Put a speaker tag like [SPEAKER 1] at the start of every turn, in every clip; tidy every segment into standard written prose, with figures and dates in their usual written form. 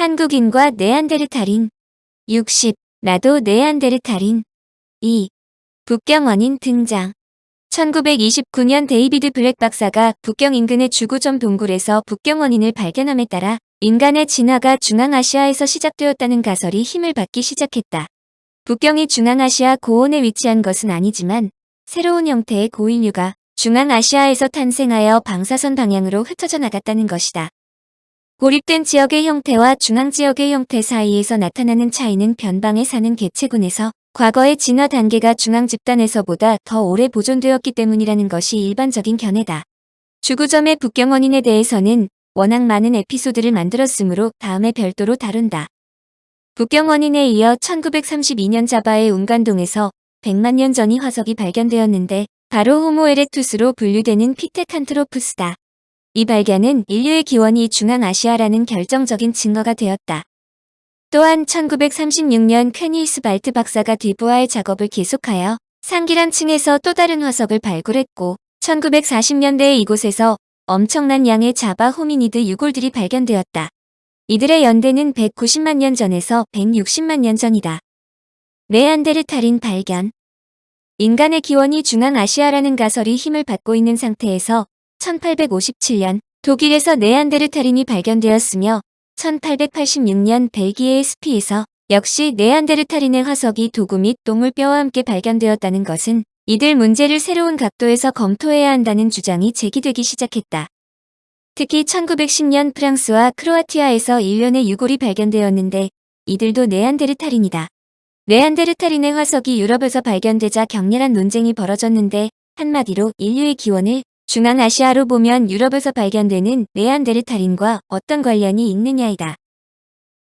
[SPEAKER 1] 한국인과 네안데르탈인. 60. 나도 네안데르탈인. 2. 북경 원인 등장. 1929년 데이비드 블랙 박사가 북경 인근의 주구점 동굴에서 북경 원인을 발견함에 따라 인간의 진화가 중앙아시아에서 시작되었다는 가설이 힘을 받기 시작했다. 북경이 중앙아시아 고원에 위치한 것은 아니지만 새로운 형태의 고인류가 중앙아시아에서 탄생하여 방사선 방향으로 흩어져 나갔다는 것이다. 고립된 지역의 형태와 중앙지역의 형태 사이에서 나타나는 차이는 변방에 사는 개체군에서 과거의 진화 단계가 중앙 집단에서보다 더 오래 보존되었기 때문이라는 것이 일반적인 견해다. 주구점의 북경 원인에 대해서는 워낙 많은 에피소드를 만들었으므로 다음에 별도로 다룬다. 북경 원인에 이어 1932년 자바의 운간동에서 100만 년 전이 화석이 발견되었는데 바로 호모 에렉투스로 분류되는 피테칸트로푸스다. 이 발견은 인류의 기원이 중앙아시아라는 결정적인 증거가 되었다. 또한 1936년 퀘니스 발트 박사가 디부아의 작업을 계속하여 상기란 층에서 또 다른 화석을 발굴했고 1940년대에 이곳에서 엄청난 양의 자바 호미니드 유골들이 발견되었다. 이들의 연대는 190만 년 전에서 160만 년 전이다. 네안데르탈인 발견. 인간의 기원이 중앙아시아라는 가설이 힘을 받고 있는 상태에서 1857년 독일에서 네안데르탈인이 발견되었으며 1886년 벨기에의 스피에서 역시 네안데르탈인의 화석이 도구 및 동물뼈와 함께 발견되었다는 것은 이들 문제를 새로운 각도에서 검토해야 한다는 주장이 제기되기 시작했다. 특히 1910년 프랑스와 크로아티아에서 일련의 유골이 발견되었는데 이들도 네안데르탈인이다. 네안데르탈인의 화석이 유럽에서 발견되자 격렬한 논쟁이 벌어졌는데 한마디로 인류의 기원을 중앙아시아로 보면 유럽에서 발견되는 네안데르탈인과 어떤 관련이 있느냐이다.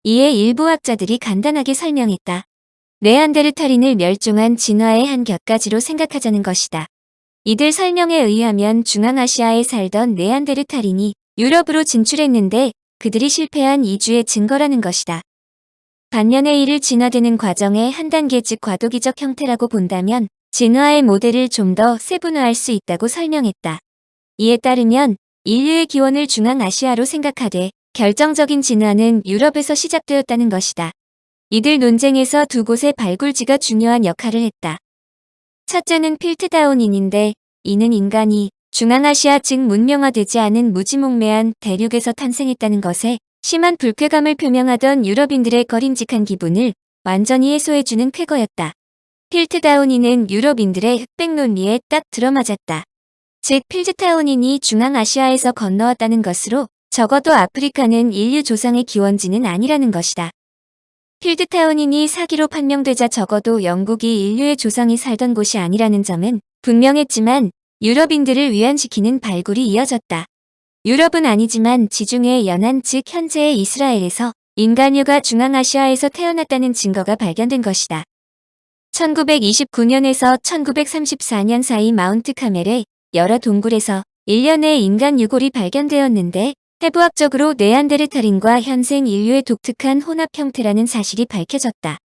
[SPEAKER 1] 이에 일부 학자들이 간단하게 설명했다. 네안데르탈인을 멸종한 진화의 한 곁가지로 생각하자는 것이다. 이들 설명에 의하면 중앙아시아에 살던 네안데르탈인이 유럽으로 진출했는데 그들이 실패한 이주의 증거라는 것이다. 반면에 이를 진화되는 과정의 한 단계 즉 과도기적 형태라고 본다면 진화의 모델을 좀 더 세분화할 수 있다고 설명했다. 이에 따르면 인류의 기원을 중앙아시아로 생각하되 결정적인 진화는 유럽에서 시작되었다는 것이다. 이들 논쟁에서 두 곳의 발굴지가 중요한 역할을 했다. 첫째는 필트다운인인데 이는 인간이 중앙아시아 즉 문명화되지 않은 무지몽매한 대륙에서 탄생했다는 것에 심한 불쾌감을 표명하던 유럽인들의 거림직한 기분을 완전히 해소해주는 쾌거였다. 필트다운인은 유럽인들의 흑백 논리에 딱 들어맞았다. 즉 필트다운인이 중앙아시아에서 건너왔다는 것으로 적어도 아프리카는 인류 조상의 기원지는 아니라는 것이다. 필트다운인이 사기로 판명되자 적어도 영국이 인류의 조상이 살던 곳이 아니라는 점은 분명했지만 유럽인들을 위안시키는 발굴이 이어졌다. 유럽은 아니지만 지중해 연안 즉 현재의 이스라엘에서 인간류가 중앙아시아에서 태어났다는 증거가 발견된 것이다. 1929년에서 1934년 사이 마운트 카멜의 여러 동굴에서 일련의 인간 유골이 발견되었는데 해부학적으로 네안데르탈인과 현생 인류의 독특한 혼합 형태라는 사실이 밝혀졌다.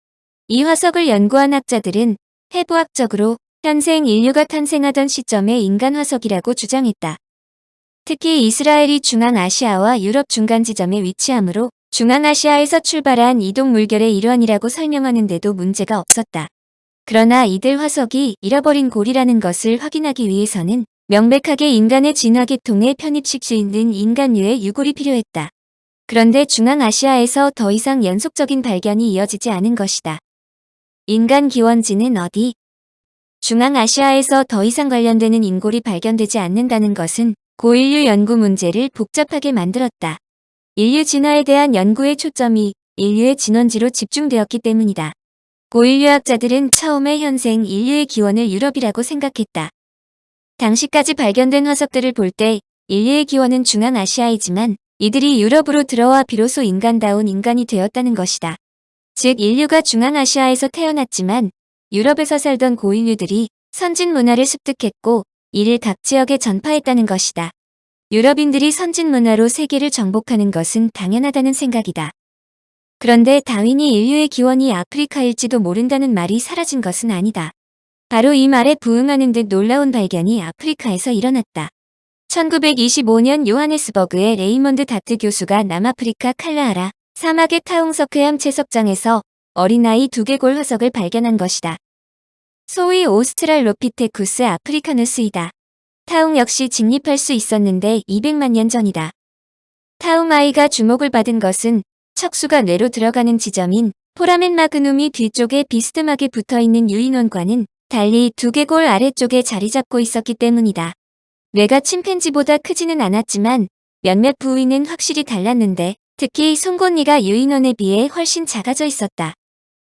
[SPEAKER 1] 이 화석을 연구한 학자들은 해부학적으로 현생 인류가 탄생하던 시점의 인간 화석이라고 주장했다. 특히 이스라엘이 중앙아시아와 유럽 중간 지점에 위치하므로 중앙아시아에서 출발한 이동 물결의 일환이라고 설명하는데도 문제가 없었다. 그러나 이들 화석이 잃어버린 골이라는 것을 확인하기 위해서는 명백하게 인간의 진화 계통에 편입식 수 있는 인간류의 유골이 필요했다. 그런데 중앙아시아에서 더 이상 연속적인 발견이 이어지지 않은 것이다. 인간 기원지는 어디? 중앙아시아에서 더 이상 관련되는 인골이 발견되지 않는다는 것은 고인류 연구 문제를 복잡하게 만들었다. 인류 진화에 대한 연구의 초점이 인류의 진원지로 집중되었기 때문이다. 고인류학자들은 처음에 현생 인류의 기원을 유럽이라고 생각했다. 당시까지 발견된 화석들을 볼 때 인류의 기원은 중앙아시아이지만 이들이 유럽으로 들어와 비로소 인간다운 인간이 되었다는 것이다. 즉 인류가 중앙아시아에서 태어났지만 유럽에서 살던 고인류들이 선진 문화를 습득했고 이를 각 지역에 전파했다는 것이다. 유럽인들이 선진 문화로 세계를 정복하는 것은 당연하다는 생각이다. 그런데 다윈이 인류의 기원이 아프리카일지도 모른다는 말이 사라진 것은 아니다. 바로 이 말에 부응하는 듯 놀라운 발견이 아프리카에서 일어났다. 1925년 요하네스버그의 레이먼드 다트 교수가 남아프리카 칼라하라 사막의 타웅서크햄 채석장에서 어린아이 두개골 화석을 발견한 것이다. 소위 오스트랄로피테쿠스 아프리카누스이다. 타웅 역시 직립할 수 있었는데 200만 년 전이다. 타웅 아이가 주목을 받은 것은 척수가 뇌로 들어가는 지점인 포라멘 마그눔이 뒤쪽에 비스듬하게 붙어있는 유인원과는 달리 두개골 아래쪽에 자리 잡고 있었기 때문이다. 뇌가 침팬지보다 크지는 않았지만 몇몇 부위는 확실히 달랐는데 특히 송곳니가 유인원에 비해 훨씬 작아져 있었다.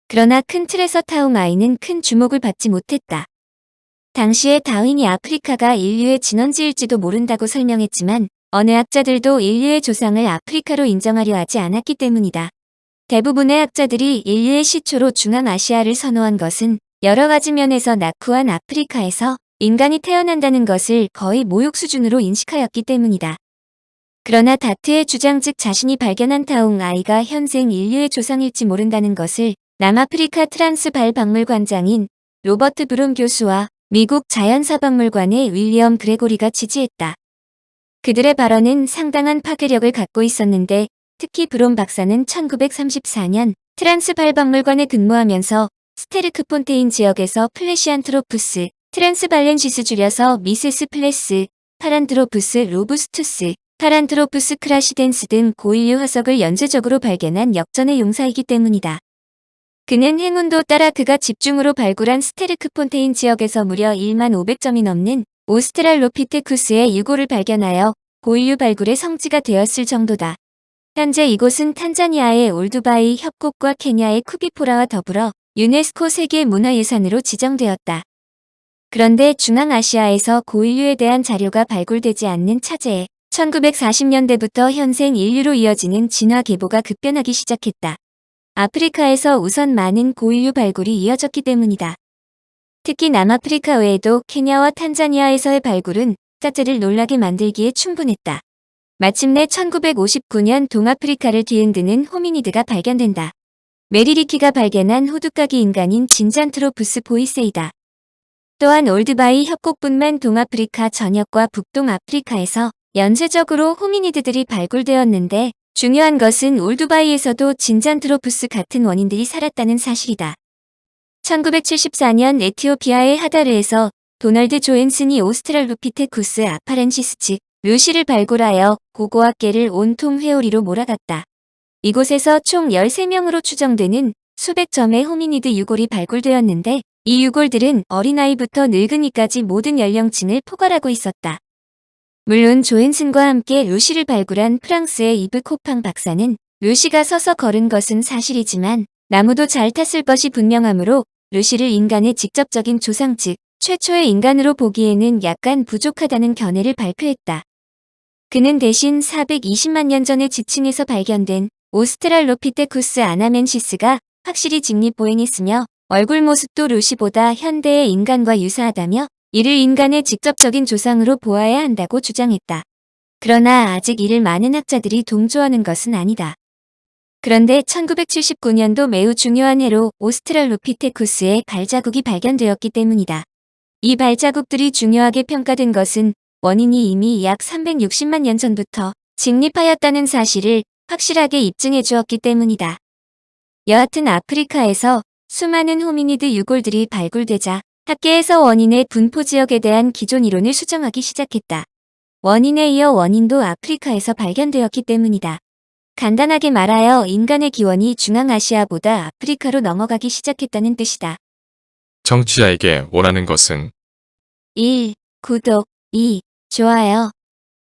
[SPEAKER 1] 그러나 큰 틀에서 타웅 아이는 큰 주목을 받지 못했다. 당시에 다윈이 아프리카가 인류의 진원지일지도 모른다고 설명했지만 어느 학자들도 인류의 조상을 아프리카로 인정하려 하지 않았기 때문이다. 대부분의 학자들이 인류의 시초로 중앙아시아를 선호한 것은 여러 가지 면에서 낙후한 아프리카에서 인간이 태어난다는 것을 거의 모욕 수준으로 인식하였기 때문이다. 그러나 다트의 주장 즉 자신이 발견한 타웅 아이가 현생 인류의 조상일지 모른다는 것을 남아프리카 트란스발 박물관장인 로버트 브롬 교수와 미국 자연사박물관의 윌리엄 그레고리가 지지했다. 그들의 발언은 상당한 파괴력을 갖고 있었는데 특히 브롬 박사는 1934년 트란스발 박물관에 근무하면서 스테르크폰테인 지역에서 플래시안트로푸스, 트랜스발렌시스 줄여서 미세스 플레스, 파란드로푸스 로부스투스, 파란드로푸스 크라시덴스 등 고인류 화석을 연쇄적으로 발견한 역전의 용사이기 때문이다. 그는 행운도 따라 그가 집중으로 발굴한 스테르크폰테인 지역에서 무려 1만 500점이 넘는 오스트랄로피테쿠스의 유골을 발견하여 고인류 발굴의 성지가 되었을 정도다. 현재 이곳은 탄자니아의 올두바이 협곡과 케냐의 쿠비포라와 더불어 유네스코 세계문화유산으로 지정되었다. 그런데 중앙아시아에서 고인류에 대한 자료가 발굴되지 않는 차제에 1940년대부터 현생 인류로 이어지는 진화 계보가 급변하기 시작했다. 아프리카에서 우선 많은 고인류 발굴이 이어졌기 때문이다. 특히 남아프리카 외에도 케냐와 탄자니아에서의 발굴은 학자들을 놀라게 만들기에 충분했다. 마침내 1959년 동아프리카를 뒤흔드는 호미니드가 발견된다. 메리리키가 발견한 호두까기 인간인 진잔트로푸스 보이세이다. 또한 올드바이 협곡뿐만 동아프리카 전역과 북동아프리카에서 연쇄적으로 호미니드들이 발굴되었는데 중요한 것은 올두바이에서도 진잔트로푸스 같은 원인들이 살았다는 사실이다. 1974년 에티오피아의 하다르에서 도널드 조앤슨이 오스트랄로피테쿠스 아파렌시스 즉 루시를 발굴하여 고고학계를 온통 회오리로 몰아갔다. 이곳에서 총 13명으로 추정되는 수백 점의 호미니드 유골이 발굴되었는데 이 유골들은 어린아이부터 늙은이까지 모든 연령층을 포괄하고 있었다. 물론 조앤슨과 함께 루시를 발굴한 프랑스의 이브 코팡 박사는 루시가 서서 걸은 것은 사실이지만 나무도 잘 탔을 것이 분명하므로 루시를 인간의 직접적인 조상 즉 최초의 인간으로 보기에는 약간 부족하다는 견해를 발표했다. 그는 대신 420만 년 전의 지층에서 발견된 오스트랄로피테쿠스 아나멘시스가 확실히 직립보행했으며 얼굴 모습도 루시보다 현대의 인간과 유사하다며 이를 인간의 직접적인 조상으로 보아야 한다고 주장했다. 그러나 아직 이를 많은 학자들이 동조하는 것은 아니다. 그런데 1979년도 매우 중요한 해로 오스트랄로피테쿠스의 발자국이 발견되었기 때문이다. 이 발자국들이 중요하게 평가된 것은 원인이 이미 약 360만 년 전부터 직립하였다는 사실을 확실하게 입증해 주었기 때문이다. 여하튼 아프리카에서 수많은 호미니드 유골들이 발굴되자 학계에서 원인의 분포 지역에 대한 기존 이론을 수정하기 시작했다. 원인에 이어 원인도 아프리카에서 발견되었기 때문이다. 간단하게 말하여 인간의 기원이 중앙아시아보다 아프리카로 넘어가기 시작했다는 뜻이다.
[SPEAKER 2] 청취자에게 원하는 것은
[SPEAKER 1] 1. 구독 2. 좋아요